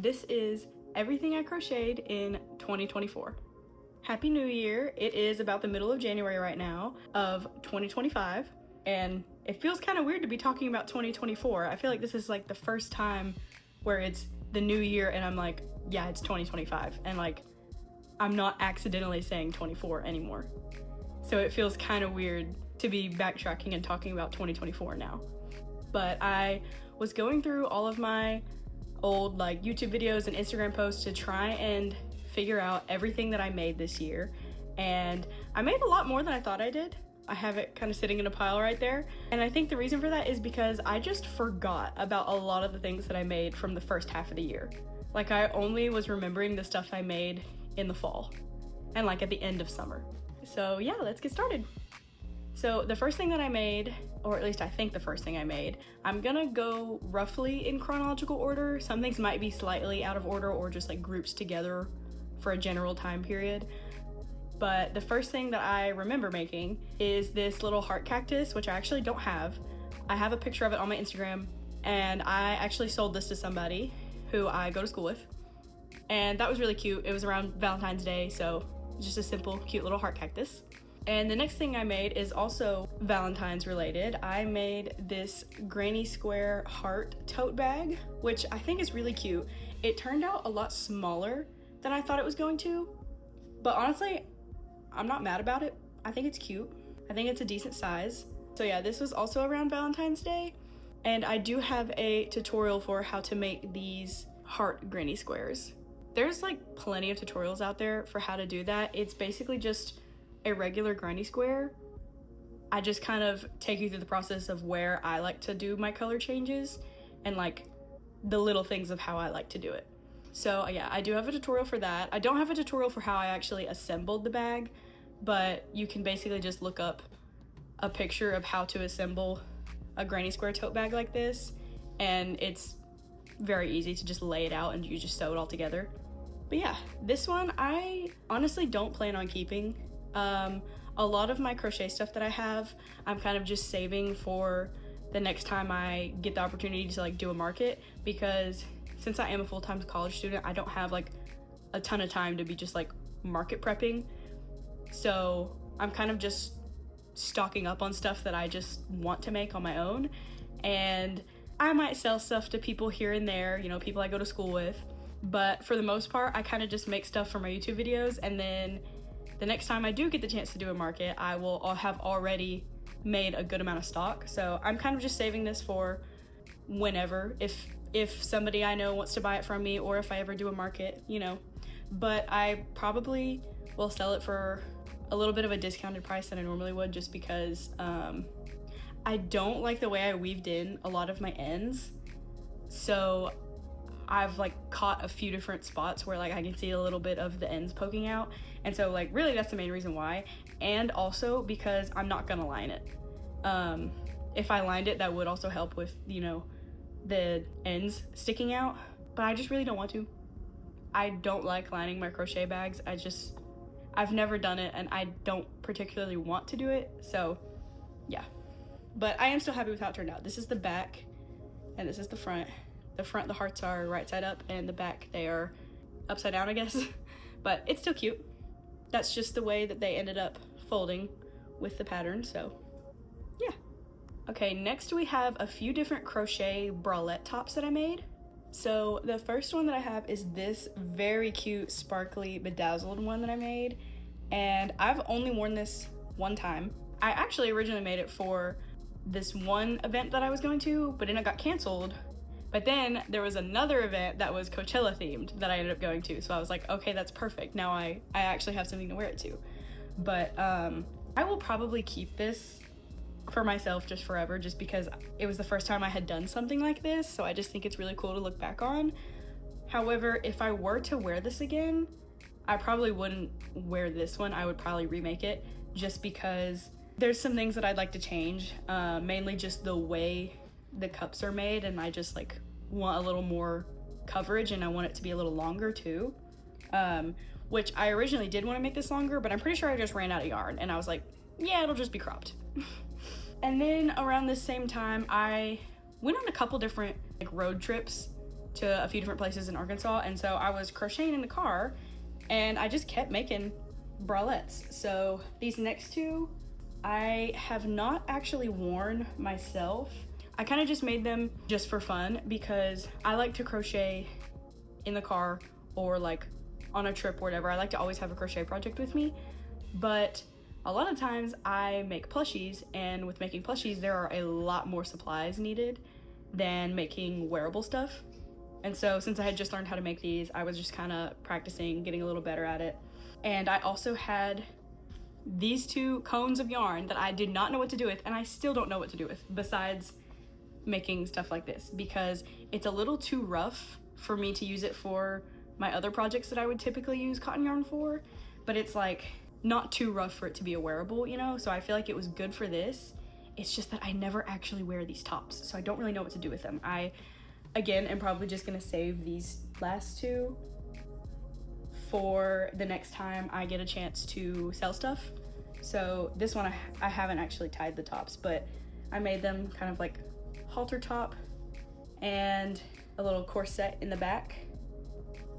This is everything I crocheted in 2024. Happy New Year. It is about the middle of January right now of 2025, and it feels kind of weird to be talking about 2024. I feel like this is like the first time where it's the new year and I'm like, yeah, it's 2025, and like I'm not accidentally saying 24 anymore. So it feels kind of weird to be backtracking and talking about 2024 now. But I was going through all of my old like YouTube videos and Instagram posts to try and figure out everything that I made this year, and I made a lot more than I thought I did. I have it kind of sitting in a pile right there, and I think the reason for that is because I just forgot about a lot of the things that I made from the first half of the year. Like, I only was remembering the stuff I made in the fall and like at the end of summer. So yeah, let's get started. So the first thing that I made, or at least I think the first thing I made, I'm gonna go roughly in chronological order. Some things might be slightly out of order or just like grouped together for a general time period. But the first thing that I remember making is this little heart cactus, which I actually don't have. I have a picture of it on my Instagram, and I actually sold this to somebody who I go to school with. And that was really cute. It was around Valentine's Day, so just a simple, cute little heart cactus. And the next thing I made is also Valentine's related. I made this granny square heart tote bag, which I think is really cute. It turned out a lot smaller than I thought it was going to, but honestly, I'm not mad about it. I think it's cute. I think it's a decent size. So yeah, this was also around Valentine's Day, and I do have a tutorial for how to make these heart granny squares. There's like plenty of tutorials out there for how to do that. It's basically just a regular granny square. I just kind of take you through the process of where I like to do my color changes and like the little things of how I like to do it. So yeah, I do have a tutorial for that. I don't have a tutorial for how I actually assembled the bag, but you can basically just look up a picture of how to assemble a granny square tote bag like this, and it's very easy to just lay it out and you just sew it all together. But yeah, this one I honestly don't plan on keeping. A lot of my crochet stuff that I have, I'm kind of just saving for the next time I get the opportunity to like do a market, because since I am a full-time college student, I don't have like a ton of time to be just like market prepping. So I'm kind of just stocking up on stuff that I just want to make on my own. And I might sell stuff to people here and there, you know, people I go to school with. But for the most part, I kind of just make stuff for my YouTube videos, and then the next time I do get the chance to do a market, I will have already made a good amount of stock. So I'm kind of just saving this for whenever, if somebody I know wants to buy it from me, or if I ever do a market, you know. But I probably will sell it for a little bit of a discounted price than I normally would, just because I don't like the way I weaved in a lot of my ends. So I've like caught a few different spots where like I can see a little bit of the ends poking out, and so like really that's the main reason why. And also because I'm not gonna line it. If I lined it, that would also help with, you know, the ends sticking out, but I just really don't want to. I don't like lining my crochet bags. I've never done it, and I don't particularly want to do it, so yeah. But I am still happy with how it turned out. This is the back, and this is the front. The front, the hearts are right side up, and the back, they are upside down, I guess. But it's still cute. That's just the way that they ended up folding with the pattern, so yeah. Okay, next we have a few different crochet bralette tops that I made. So the first one that I have is this very cute, sparkly, bedazzled one that I made, and I've only worn this one time. I actually originally made it for this one event that I was going to, but then it got canceled. But then there was another event that was Coachella themed that I ended up going to, so I was like, okay, that's perfect. Now I actually have something to wear it to. But I will probably keep this for myself just forever, just because it was the first time I had done something like this, so I just think it's really cool to look back on. However, if I were to wear this again, I probably wouldn't wear this one. I would probably remake it, just because there's some things that I'd like to change, mainly just the way the cups are made, and I just like want a little more coverage, and I want it to be a little longer too, which I originally did want to make this longer, but I'm pretty sure I just ran out of yarn, and I was like, yeah, it'll just be cropped. And then around this same time, I went on a couple different like road trips to a few different places in Arkansas, and so I was crocheting in the car, and I just kept making bralettes. So these next two, I have not actually worn myself. I kind of just made them just for fun because I like to crochet in the car or like on a trip or whatever. I like to always have a crochet project with me, but a lot of times I make plushies, and with making plushies, there are a lot more supplies needed than making wearable stuff. And so since I had just learned how to make these, I was just kind of practicing, getting a little better at it. And I also had these two cones of yarn that I did not know what to do with, and I still don't know what to do with besides making stuff like this, because it's a little too rough for me to use it for my other projects that I would typically use cotton yarn for, but it's like not too rough for it to be a wearable, you know? So I feel like it was good for this. It's just that I never actually wear these tops, so I don't really know what to do with them. I, again, am probably just gonna save these last two for the next time I get a chance to sell stuff. So this one, I haven't actually tied the tops, but I made them kind of like halter top and a little corset in the back,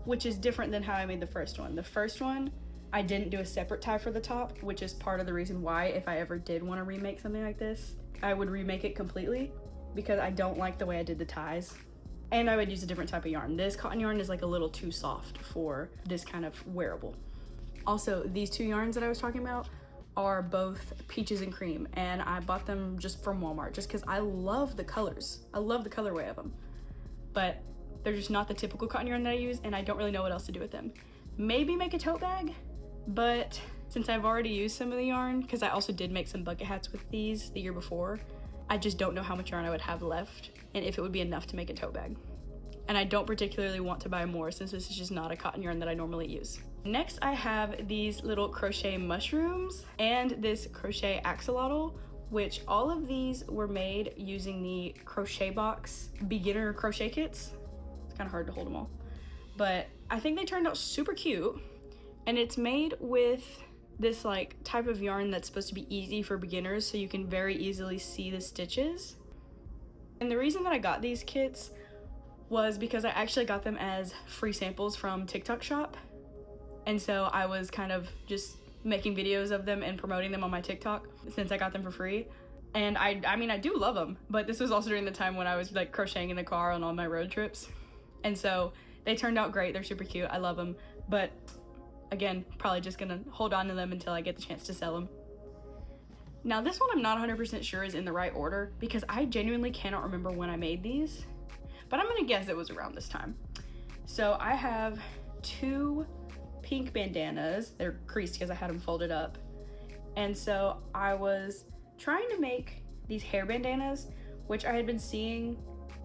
which is different than how I made the first one. The first one, I didn't do a separate tie for the top, which is part of the reason why if I ever did want to remake something like this, I would remake it completely, because I don't like the way I did the ties. And I would use a different type of yarn. This cotton yarn is like a little too soft for this kind of wearable. Also, these two yarns that I was talking about are both peaches and cream, and I bought them just from Walmart just because I love the colors. I love the colorway of them, but they're just not the typical cotton yarn that I use, and I don't really know what else to do with them. Maybe make a tote bag, but since I've already used some of the yarn, because I also did make some bucket hats with these the year before, I just don't know how much yarn I would have left and if it would be enough to make a tote bag. And I don't particularly want to buy more since this is just not a cotton yarn that I normally use. Next, I have these little crochet mushrooms and this crochet axolotl, which all of these were made using the Crochet Box beginner crochet kits. It's kind of hard to hold them all, but I think they turned out super cute. And it's made with this like type of yarn that's supposed to be easy for beginners, so you can very easily see the stitches. And the reason that I got these kits was because I actually got them as free samples from TikTok Shop. And so I was kind of just making videos of them and promoting them on my TikTok since I got them for free. And I mean, I do love them, but this was also during the time when I was like crocheting in the car on all my road trips. And so they turned out great. They're super cute. I love them. But again, probably just gonna hold on to them until I get the chance to sell them. Now this one I'm not 100% sure is in the right order because I genuinely cannot remember when I made these, but I'm gonna guess it was around this time. So I have two pink bandanas. They're creased because I had them folded up. And so I was trying to make these hair bandanas, which I had been seeing.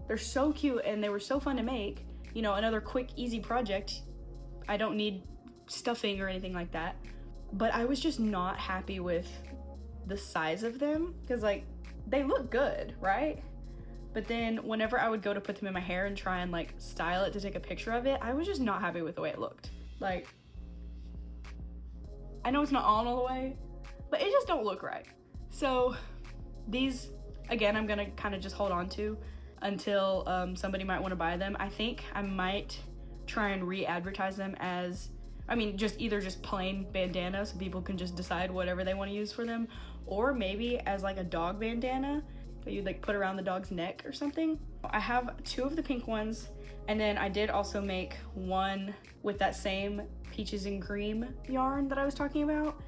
They're so cute and they were so fun to make. You know, another quick, easy project. I don't need stuffing or anything like that. But I was just not happy with the size of them because like they look good, right? But then whenever I would go to put them in my hair and try and like style it to take a picture of it, I was just not happy with the way it looked. Like, I know it's not on all the way, but it just don't look right. So these, again, I'm gonna kind of just hold on to until somebody might want to buy them. I think I might try and re-advertise them as, I mean, just either just plain bandana so people can just decide whatever they want to use for them, or maybe as like a dog bandana that you'd like put around the dog's neck or something. I have two of the pink ones, and then I did also make one with that same peaches and cream yarn that I was talking about.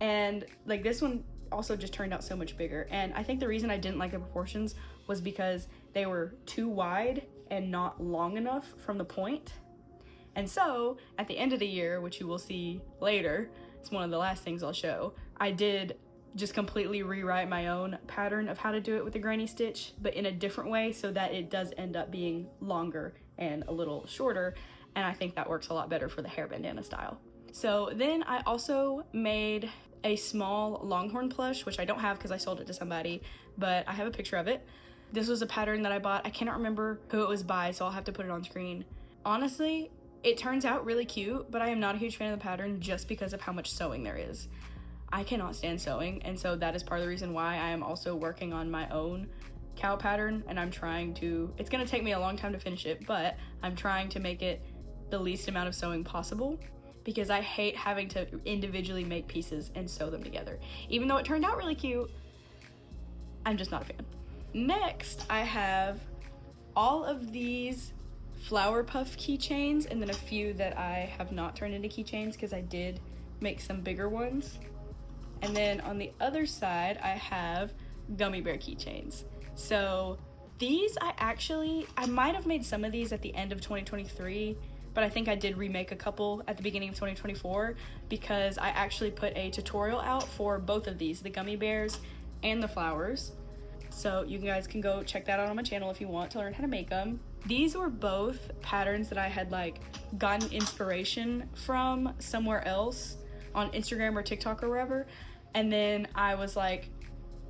And like this one also just turned out so much bigger. And I think the reason I didn't like the proportions was because they were too wide and not long enough from the point. And so at the end of the year, which you will see later, it's one of the last things I'll show, I did just completely rewrite my own pattern of how to do it with the granny stitch, but in a different way so that it does end up being longer and a little shorter. And I think that works a lot better for the hair bandana style. So then I also made a small longhorn plush, which I don't have because I sold it to somebody, but I have a picture of it. This was a pattern that I bought. I cannot remember who it was by, so I'll have to put it on screen. Honestly, it turns out really cute, but I am not a huge fan of the pattern just because of how much sewing there is. I cannot stand sewing, and so that is part of the reason why I am also working on my own cow pattern, and it's gonna take me a long time to finish it, but I'm trying to make it the least amount of sewing possible because I hate having to individually make pieces and sew them together. Even though it turned out really cute, I'm just not a fan. Next, I have all of these flower puff keychains and then a few that I have not turned into keychains because I did make some bigger ones. And then on the other side, I have gummy bear keychains. So these I might have made some of these at the end of 2023, but I think I did remake a couple at the beginning of 2024 because I actually put a tutorial out for both of these, the gummy bears and the flowers. So you guys can go check that out on my channel if you want to learn how to make them. These were both patterns that I had like gotten inspiration from somewhere else on Instagram or TikTok or wherever. And then I was like,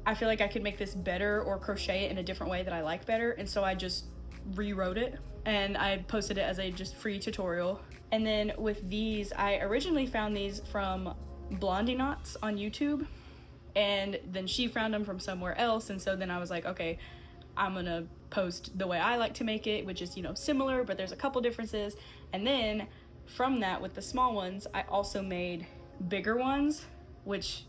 I feel like I could make this better or crochet it in a different way that I like better. And so I just rewrote it and I posted it as a just free tutorial. And then with these, I originally found these from Blondie Knots on YouTube, and then she found them from somewhere else. And so then I was like, okay, I'm gonna post the way I like to make it, which is, you know, similar, but there's a couple differences. And then from that, with the small ones, I also made bigger ones, which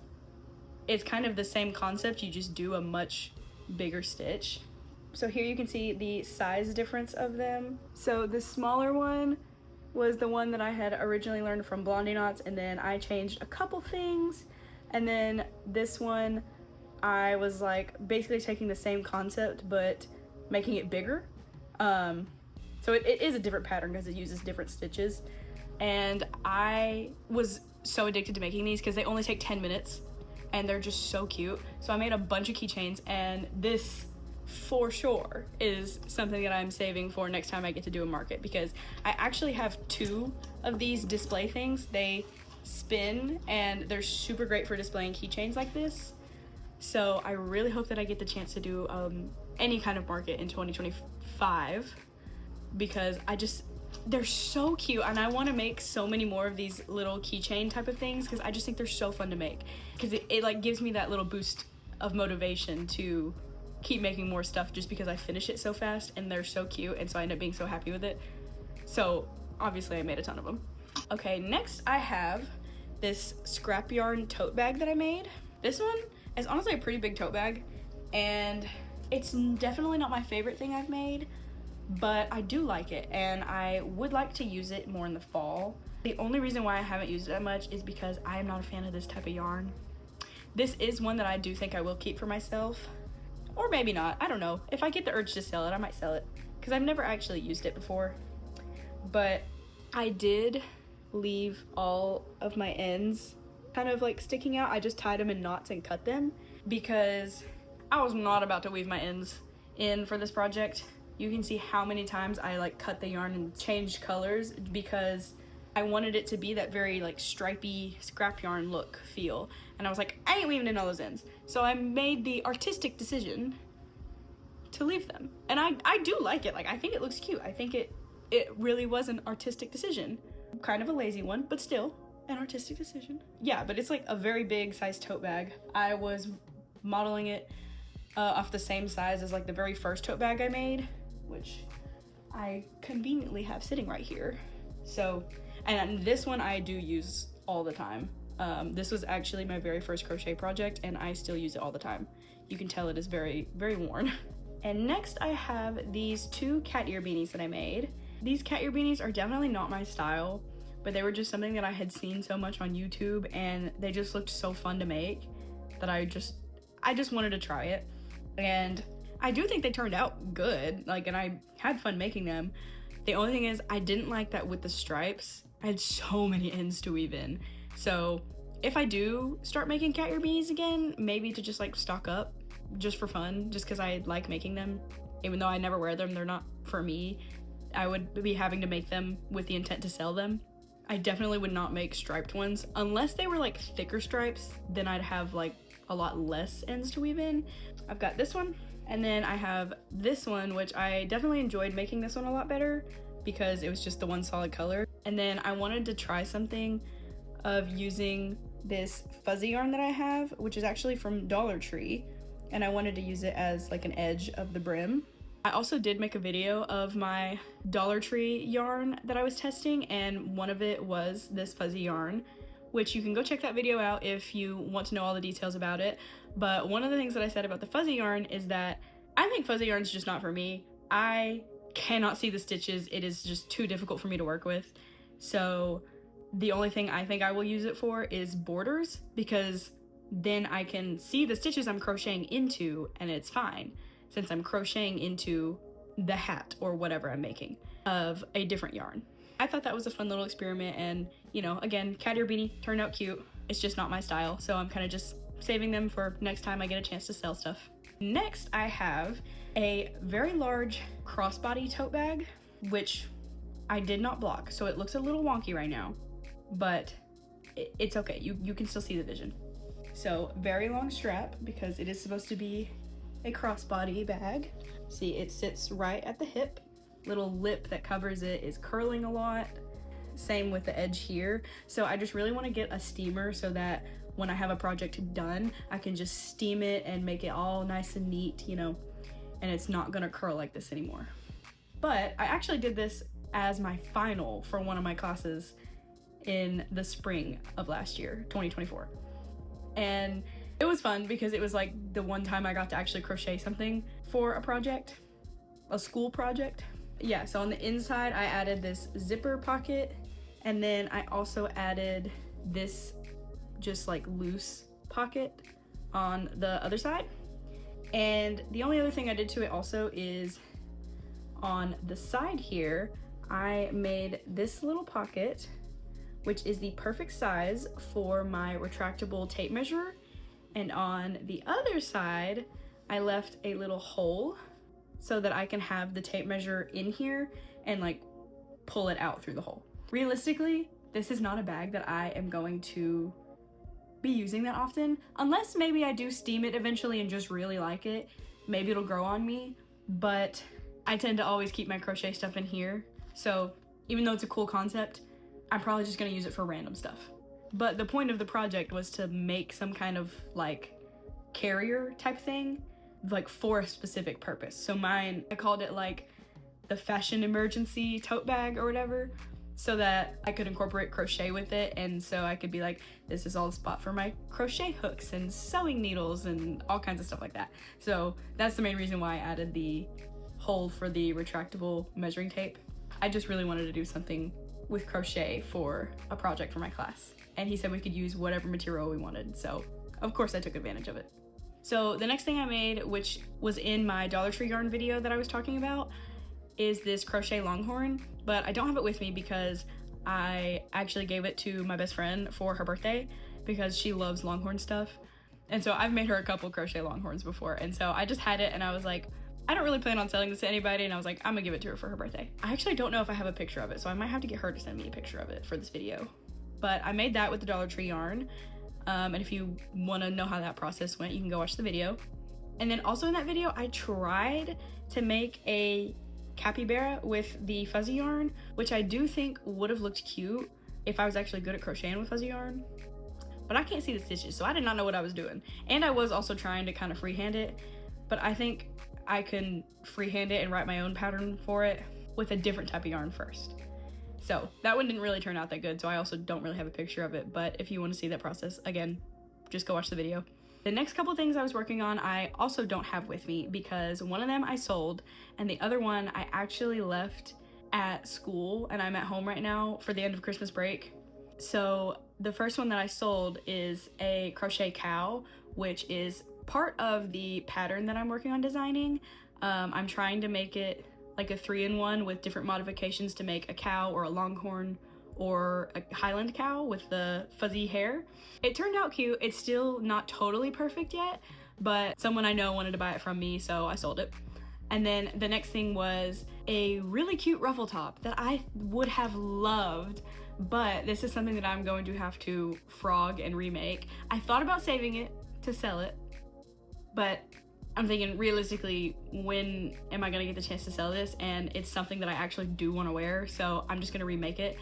is kind of the same concept, you just do a much bigger stitch. So here you can see the size difference of them. So the smaller one was the one that I had originally learned from Blondie Knots, and then I changed a couple things. And then this one, I was like basically taking the same concept but making it bigger. So it is a different pattern because it uses different stitches. And I was so addicted to making these because they only take 10 minutes and they're just so cute. So I made a bunch of keychains, and this for sure is something that I'm saving for next time I get to do a market, because I actually have 2 of these display things. They spin and they're super great for displaying keychains like this. So I really hope that I get the chance to do any kind of market in 2025 because they're so cute, and I want to make so many more of these little keychain type of things because I just think they're so fun to make, because it like gives me that little boost of motivation to keep making more stuff just because I finish it so fast and they're so cute, and so I end up being so happy with it. So obviously I made a ton of them. Okay, next I have this scrap yarn tote bag that I made. This one is honestly a pretty big tote bag, and it's definitely not my favorite thing I've made, but I do like it and I would like to use it more in the fall. The only reason why I haven't used it that much is because I am not a fan of this type of yarn. This is one that I do think I will keep for myself, or maybe not, I don't know. If I get the urge to sell it, I might sell it because I've never actually used it before. But I did leave all of my ends kind of like sticking out. I just tied them in knots and cut them because I was not about to weave my ends in for this project. You can see how many times I like cut the yarn and changed colors because I wanted it to be that very like stripy scrap yarn look feel. And I was like, I ain't weaving in all those ends. So I made the artistic decision to leave them. And I do like it. Like, I think it looks cute. I think it really was an artistic decision. Kind of a lazy one, but still an artistic decision. Yeah, but it's like a very big size tote bag. I was modeling it off the same size as like the very first tote bag I made, which I conveniently have sitting right here. So, and this one I do use all the time. This was actually my very first crochet project and I still use it all the time. You can tell it is very, very worn. And next I have these 2 cat ear beanies that I made. These cat ear beanies are definitely not my style, but they were just something that I had seen so much on YouTube and they just looked so fun to make that I just wanted to try it. And I do think they turned out good, like, and I had fun making them. The only thing is I didn't like that with the stripes, I had so many ends to weave in. So if I do start making cat ear beanies again, maybe to just like stock up just for fun, just because I like making them, even though I never wear them, they're not for me. I would be having to make them with the intent to sell them. I definitely would not make striped ones unless they were like thicker stripes, then I'd have like a lot less ends to weave in. I've got this one, and then I have this one, which I definitely enjoyed making this one a lot better because it was just the one solid color. And then I wanted to try something of using this fuzzy yarn that I have, which is actually from Dollar Tree, and I wanted to use it as like an edge of the brim. I also did make a video of my Dollar Tree yarn that I was testing, and one of it was this fuzzy yarn, which you can go check that video out if you want to know all the details about it. But one of the things that I said about the fuzzy yarn is that I think fuzzy yarn is just not for me. I cannot see the stitches. It is just too difficult for me to work with. So the only thing I think I will use it for is borders, because then I can see the stitches I'm crocheting into and it's fine, since I'm crocheting into the hat or whatever I'm making of a different yarn. I thought that was a fun little experiment, and you know, again, cat ear beanie turned out cute. It's just not my style, so I'm kind of just saving them for next time I get a chance to sell stuff. Next, I have a very large crossbody tote bag, which I did not block, so it looks a little wonky right now, but it's okay. You can still see the vision. So very long strap, because it is supposed to be a crossbody bag. See, it sits right at the hip. Little lip that covers it is curling a lot. Same with the edge here. So I just really want to get a steamer so that when I have a project done, I can just steam it and make it all nice and neat, you know, and it's not gonna curl like this anymore. But I actually did this as my final for one of my classes in the spring of last year, 2024. And it was fun because it was like the one time I got to actually crochet something for a project, a school project. Yeah, so on the inside I added this zipper pocket, and then I also added this just like loose pocket on the other side. And the only other thing I did to it also is on the side here, I made this little pocket, which is the perfect size for my retractable tape measure. And on the other side, I left a little hole so that I can have the tape measure in here and like pull it out through the hole. Realistically, this is not a bag that I am going to be using that often, unless maybe I do steam it eventually and just really like it. Maybe it'll grow on me, but I tend to always keep my crochet stuff in here. So even though it's a cool concept, I'm probably just gonna use it for random stuff. But the point of the project was to make some kind of like carrier type thing, like for a specific purpose. So mine, I called it like the fashion emergency tote bag or whatever, so that I could incorporate crochet with it. And so I could be like, this is all the spot for my crochet hooks and sewing needles and all kinds of stuff like that. So that's the main reason why I added the hole for the retractable measuring tape. I just really wanted to do something with crochet for a project for my class. And he said we could use whatever material we wanted. So of course I took advantage of it. So the next thing I made, which was in my Dollar Tree yarn video that I was talking about, is this crochet longhorn, but I don't have it with me because I actually gave it to my best friend for her birthday because she loves longhorn stuff. And so I've made her a couple crochet longhorns before. And so I just had it and I was like, I don't really plan on selling this to anybody. And I was like, I'm gonna give it to her for her birthday. I actually don't know if I have a picture of it, so I might have to get her to send me a picture of it for this video. But I made that with the Dollar Tree yarn. And if you want to know how that process went, you can go watch the video. And then also in that video, I tried to make a capybara with the fuzzy yarn, which I do think would have looked cute if I was actually good at crocheting with fuzzy yarn. But I can't see the stitches, so I did not know what I was doing. And I was also trying to kind of freehand it, but I think I can freehand it and write my own pattern for it with a different type of yarn first. So that one didn't really turn out that good, so I also don't really have a picture of it, but if you want to see that process, again, just go watch the video. The next couple things I was working on, I also don't have with me because one of them I sold and the other one I actually left at school, and I'm at home right now for the end of Christmas break. So the first one that I sold is a crochet cow, which is part of the pattern that I'm working on designing. I'm trying to make it like a 3-in-1 with different modifications to make a cow or a longhorn or a Highland cow with the fuzzy hair. It turned out cute. It's still not totally perfect yet, but someone I know wanted to buy it from me, so I sold it. And then the next thing was a really cute ruffle top that I would have loved, but this is something that I'm going to have to frog and remake. I thought about saving it to sell it, but I'm thinking realistically, when am I gonna get the chance to sell this? And it's something that I actually do want to wear, so I'm just gonna remake it.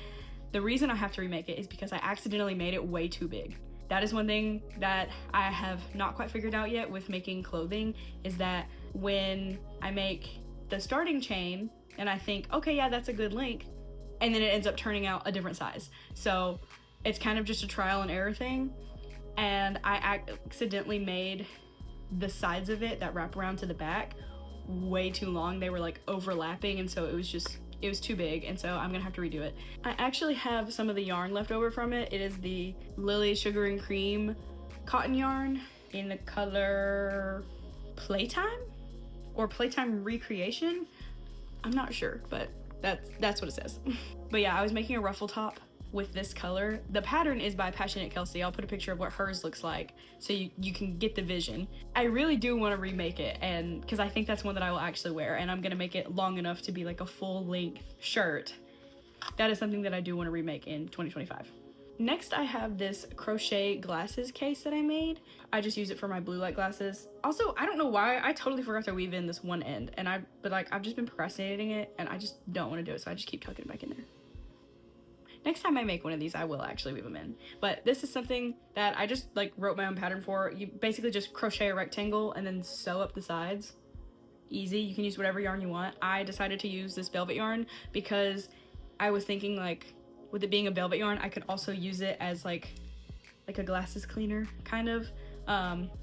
The reason I have to remake it is because I accidentally made it way too big. That is one thing that I have not quite figured out yet with making clothing, is that when I make the starting chain and I think, okay, yeah, that's a good length, and then it ends up turning out a different size. So it's kind of just a trial and error thing. And I accidentally made the sides of it that wrap around to the back way too long. They were like overlapping, and so it was too big, and so I'm gonna have to redo it. I actually have some of the yarn left over from it. It is the Lily Sugar and Cream cotton yarn in the color Playtime or Playtime Recreation. I'm not sure, but that's what it says. But yeah, I was making a ruffle top with this color. The pattern is by Passionate Kelsey. I'll put a picture of what hers looks like so you can get the vision. I really do want to remake it, and because I think that's one that I will actually wear, and I'm gonna make it long enough to be like a full length shirt. That is something that I do want to remake in 2025. Next, I have this crochet glasses case that I made. I just use it for my blue light glasses. Also, I don't know why, I totally forgot to weave in this one end, but I've just been procrastinating it, and I just don't want to do it, so I just keep tucking it back in there. Next time I make one of these, I will actually weave them in. But this is something that I just like wrote my own pattern for. You basically just crochet a rectangle and then sew up the sides. Easy, you can use whatever yarn you want. I decided to use this velvet yarn because I was thinking, like, with it being a velvet yarn, I could also use it as like a glasses cleaner, kind of.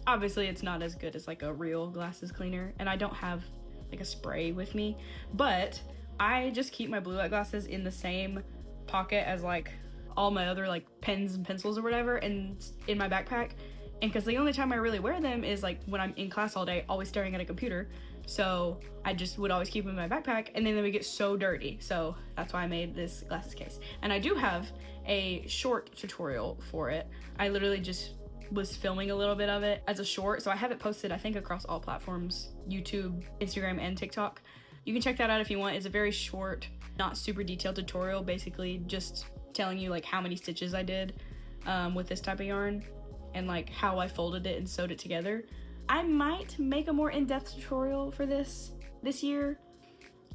Obviously it's not as good as like a real glasses cleaner, and I don't have like a spray with me, but I just keep my blue light glasses in the same pocket as like all my other like pens and pencils or whatever, and in my backpack. And because the only time I really wear them is like when I'm in class all day, always staring at a computer, so I just would always keep them in my backpack, and then they would get so dirty. So that's why I made this glasses case. And I do have a short tutorial for it. I literally just was filming a little bit of it as a short, so I have it posted, I think, across all platforms: YouTube, Instagram, and TikTok. You can check that out if you want. It's a very short, not super detailed tutorial, basically just telling you like how many stitches I did with this type of yarn, and like how I folded it and sewed it together. I might make a more in-depth tutorial for this year.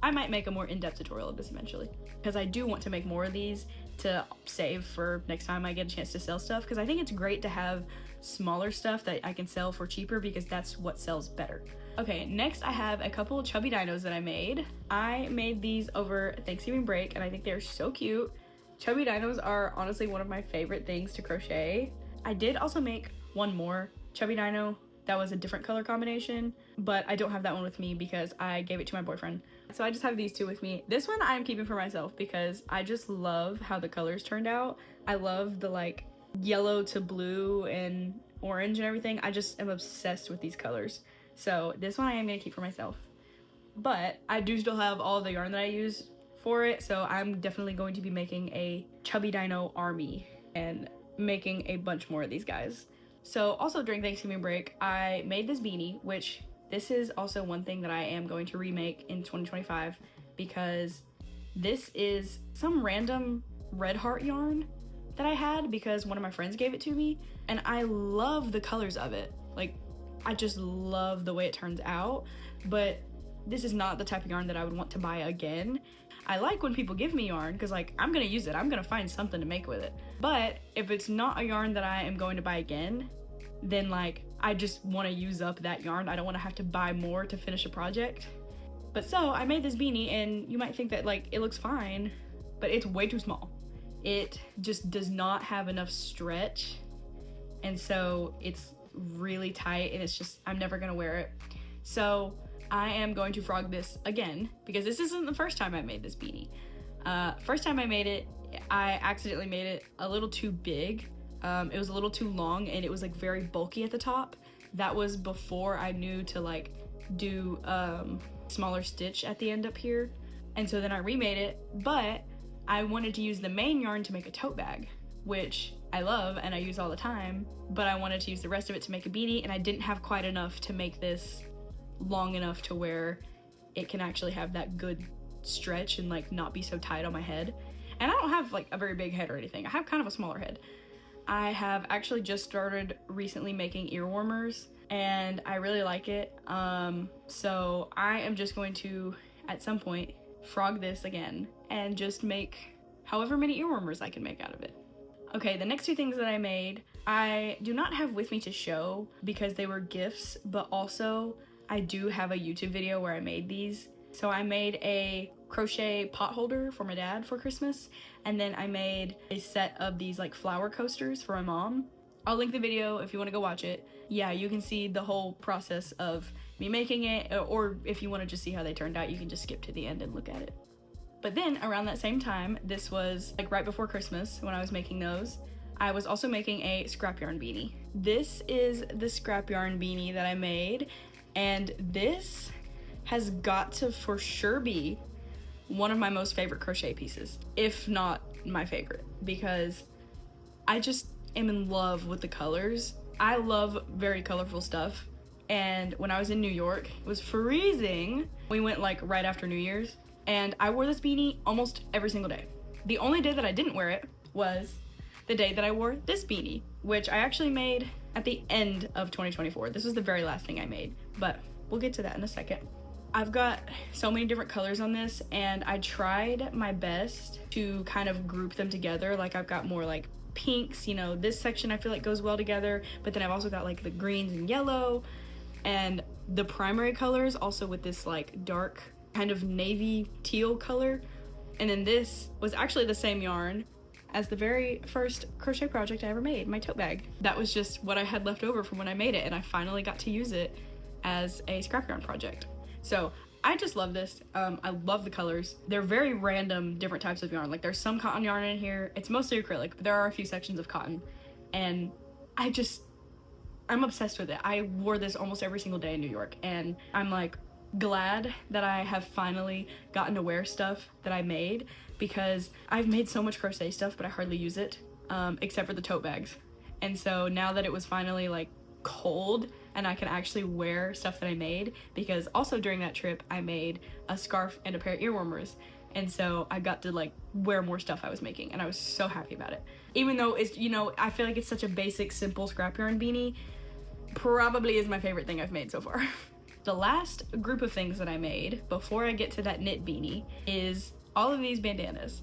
I might make a more in-depth tutorial of this eventually, because I do want to make more of these to save for next time I get a chance to sell stuff, because I think it's great to have smaller stuff that I can sell for cheaper, because that's what sells better. Okay, next I have a couple of chubby dinos that I made. I made these over Thanksgiving break, and I think they're so cute. Chubby dinos are honestly one of my favorite things to crochet. I did also make one more chubby dino that was a different color combination, but I don't have that one with me because I gave it to my boyfriend. So I just have these two with me. This one I'm keeping for myself because I just love how the colors turned out. I love the like yellow to blue and orange and everything. I just am obsessed with these colors. So this one I am gonna keep for myself. But I do still have all the yarn that I use for it, so I'm definitely going to be making a chubby dino army and making a bunch more of these guys. So also during Thanksgiving break, I made this beanie, which this is also one thing that I am going to remake in 2025, because this is some random red heart yarn that I had because one of my friends gave it to me, and I love the colors of it. Like, I just love the way it turns out, but this is not the type of yarn that I would want to buy again. I like when people give me yarn because, like, I'm gonna use it. I'm gonna find something to make with it. But if it's not a yarn that I am going to buy again, then, like, I just want to use up that yarn. I don't want to have to buy more to finish a project. But so I made this beanie, and you might think that, like, it looks fine, but it's way too small. It just does not have enough stretch, and so it's really tight, and it's just, I'm never gonna wear it. So I am going to frog this again, because this isn't the first time I made this beanie. First time I made it, I accidentally made it a little too big. It was a little too long, and it was like very bulky at the top. That was before I knew to like do smaller stitch at the end up here. And so then I remade it, but I wanted to use the main yarn to make a tote bag, which I love and I use all the time, but I wanted to use the rest of it to make a beanie, and I didn't have quite enough to make this long enough to where it can actually have that good stretch and like not be so tight on my head. And I don't have like a very big head or anything. I have kind of a smaller head. I have actually just started recently making ear warmers, and I really like it. So I am just going to, at some point, frog this again and just make however many ear warmers I can make out of it. Okay, the next two things that I made, I do not have with me to show because they were gifts, but also I do have a YouTube video where I made these. So I made a crochet pot holder for my dad for Christmas, and then I made a set of these like flower coasters for my mom. I'll link the video if you want to go watch it. Yeah, you can see the whole process of me making it, or if you want to just see how they turned out, you can just skip to the end and look at it. But then around that same time, this was like right before Christmas when I was making those, I was also making a scrap yarn beanie. This is the scrap yarn beanie that I made, and this has got to for sure be one of my most favorite crochet pieces, if not my favorite, because I just am in love with the colors. I love very colorful stuff, and when I was in New York, it was freezing. We went like right after New Year's, and I wore this beanie almost every single day. The only day that I didn't wear it was the day that I wore this beanie, which I actually made at the end of 2024. This was the very last thing I made, but we'll get to that in a second. I've got so many different colors on this, and I tried my best to kind of group them together. Like I've got more like pinks, you know, this section I feel like goes well together, but then I've also got like the greens and yellow, and the primary colors also with this like dark kind of navy teal color. And then this was actually the same yarn as the very first crochet project I ever made, my tote bag. That was just what I had left over from when I made it, and I finally got to use it as a scrap yarn project. So I just love this. I love the colors. They're very random, different types of yarn. Like there's some cotton yarn in here. It's mostly acrylic, but there are a few sections of cotton. And I'm obsessed with it. I wore this almost every single day in New York, and I'm like glad that I have finally gotten to wear stuff that I made, because I've made so much crochet stuff, but I hardly use it, except for the tote bags. And so now that it was finally like cold and I can actually wear stuff that I made, because also during that trip I made a scarf and a pair of earwarmers, and so I got to like wear more stuff I was making, and I was so happy about it. Even though it's, you know, I feel like it's such a basic, simple scrap yarn beanie, probably is my favorite thing I've made so far. The last group of things that I made before I get to that knit beanie is all of these bandanas.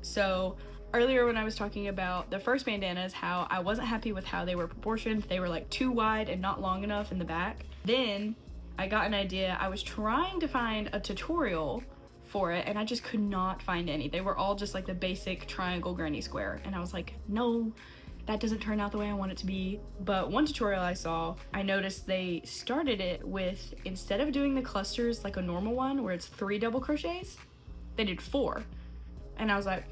So earlier when I was talking about the first bandanas, how I wasn't happy with how they were proportioned. They were like too wide and not long enough in the back. Then I got an idea. I was trying to find a tutorial for it, and I just could not find any. They were all just like the basic triangle granny square, and I was like, no, that doesn't turn out the way I want it to be. But one tutorial I saw, I noticed they started it with, instead of doing the clusters like a normal one where it's 3 double crochets, they did 4. And I was like,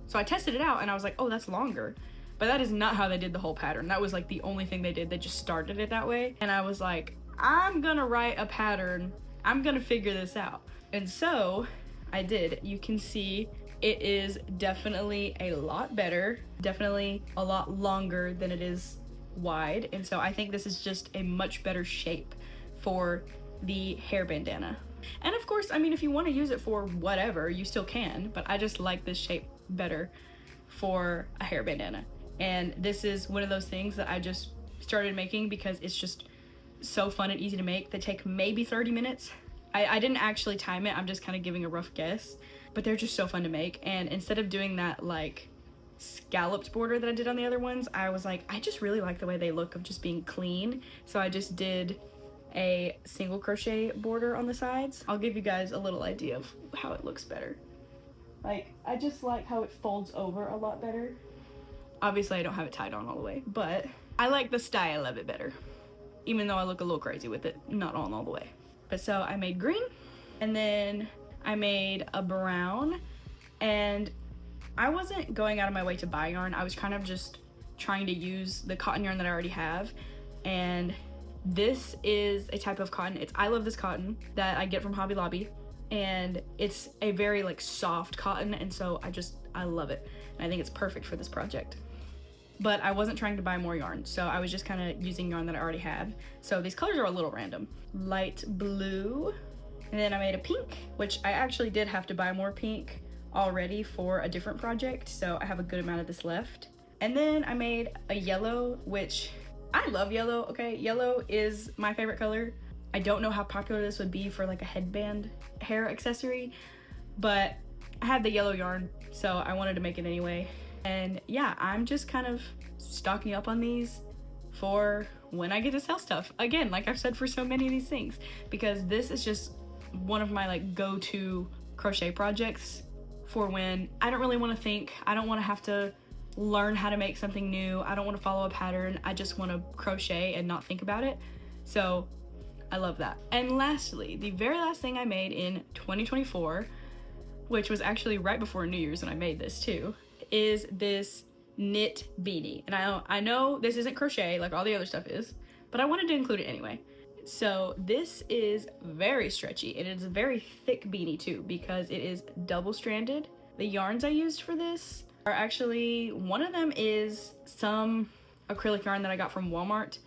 So I tested it out, and I was like, oh, that's longer. But that is not how they did the whole pattern. That was like the only thing they did. They just started it that way. And I was like, I'm gonna write a pattern. I'm gonna figure this out. And so I did. You can see it is definitely a lot better, definitely a lot longer than it is wide. And so I think this is just a much better shape for the hair bandana. And of course, I mean, if you want to use it for whatever, you still can, but I just like this shape better for a hair bandana. And this is one of those things that I just started making because it's just so fun and easy to make. They take maybe 30 minutes. I didn't actually time it, I'm just kind of giving a rough guess, but they're just so fun to make. And instead of doing that like scalloped border that I did on the other ones, I was like, I just really like the way they look of just being clean. So I just did a single crochet border on the sides. I'll give you guys a little idea of how it looks better. Like, I just like how it folds over a lot better. Obviously I don't have it tied on all the way, but I like the style of it better, even though I look a little crazy with it not on all the way. But so I made green, and then I made a brown, and I wasn't going out of my way to buy yarn. I was kind of just trying to use the cotton yarn that I already have. And this is a type of cotton. I love this cotton that I get from Hobby Lobby, and it's a very like soft cotton, and so I love it. And I think it's perfect for this project. But I wasn't trying to buy more yarn, so I was just kind of using yarn that I already have. So these colors are a little random. Light blue, and then I made a pink, which I actually did have to buy more pink already for a different project, so I have a good amount of this left. And then I made a yellow, which I love yellow, okay? Yellow is my favorite color. I don't know how popular this would be for like a headband hair accessory, but I had the yellow yarn, so I wanted to make it anyway. And yeah, I'm just kind of stocking up on these for when I get to sell stuff. Again, like I've said for so many of these things, because this is just one of my like go-to crochet projects for when I don't really want to think. I don't want to have to learn how to make something new. I don't want to follow a pattern. I just want to crochet and not think about it. So I love that. And lastly, the very last thing I made in 2024, which was actually right before New Year's when I made this too, is this knit beanie. And I know this isn't crochet like all the other stuff is, but I wanted to include it anyway. So this is very stretchy, and it's a very thick beanie too because it is double-stranded. The yarns I used for this are actually, one of them is some acrylic yarn that I got from Walmart,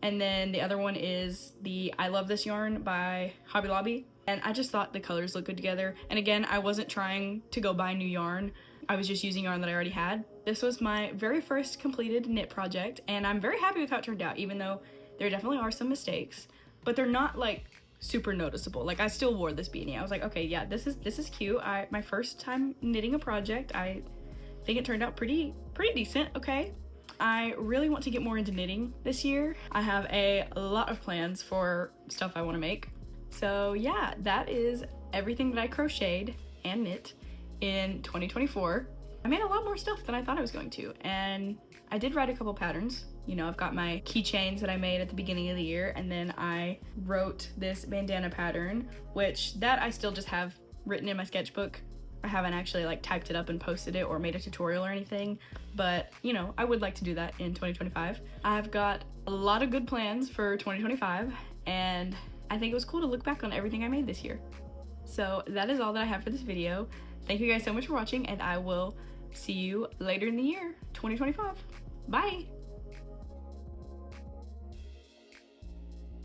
and then the other one is the I Love This yarn by Hobby Lobby. And I just thought the colors looked good together. And again, I wasn't trying to go buy new yarn. I was just using yarn that I already had. This was my very first completed knit project, and I'm very happy with how it turned out, even though there definitely are some mistakes, but they're not like super noticeable. Like I still wore this beanie. I was like, okay, yeah, this is cute. My first time knitting a project. I think it turned out pretty decent, okay? I really want to get more into knitting this year. I have a lot of plans for stuff I want to make. So yeah, that is everything that I crocheted and knit in 2024. I made a lot more stuff than I thought I was going to, and I did write a couple patterns. You know, I've got my keychains that I made at the beginning of the year, and then I wrote this bandana pattern, which that I still just have written in my sketchbook. I haven't actually like typed it up and posted it or made a tutorial or anything, but you know, I would like to do that in 2025. I've got a lot of good plans for 2025, and I think it was cool to look back on everything I made this year. So that is all that I have for this video. Thank you guys so much for watching, and I will see you later in the year, 2025. Bye!